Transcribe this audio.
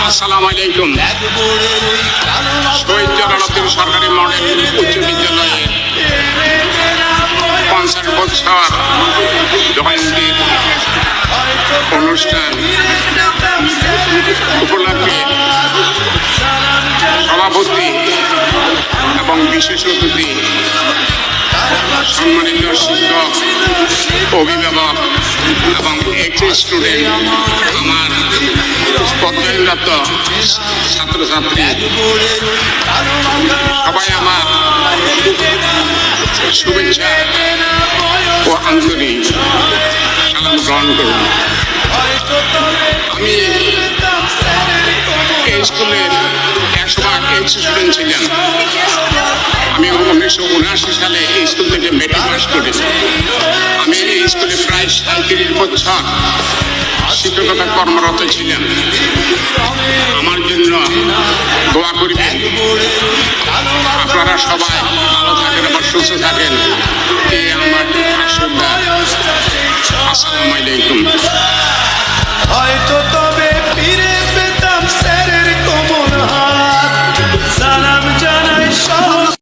আসসালামু আলাইকুম। শহীদ জালালউদ্দিন সরকারি মডেল উচ্চ বিদ্যালয়ে 50 বছর জয়ন্তীর অনুষ্ঠান উপলক্ষে সভাপতি এবং বিশেষ অতিথি, সম্মানিত শিক্ষক, অভিভাবক এবং এক্স স্টুডেন্ট, আমার পদবিরত ছাত্রছাত্রী, সবাই আমার শুভেচ্ছা ও আন্তরিক সালাম গ্রহণ করুন। আমি এই স্কুলের 100 এক্স স্টুডেন্ট ছিলাম। আমি 1979 সালে এই স্কুল থেকে মেট্রিক পাস করেছি। আমি এই স্কুলে প্রায় 37 বছর শিক্ষকতা কর্মরত ছিলাম। আমার জন্য দোয়া করবেন। আপনারা সবাই ভালো থাকেন এবং সুস্থ থাকেন, এই আমার আশীর্বাদ। আসসালামু আলাইকুম।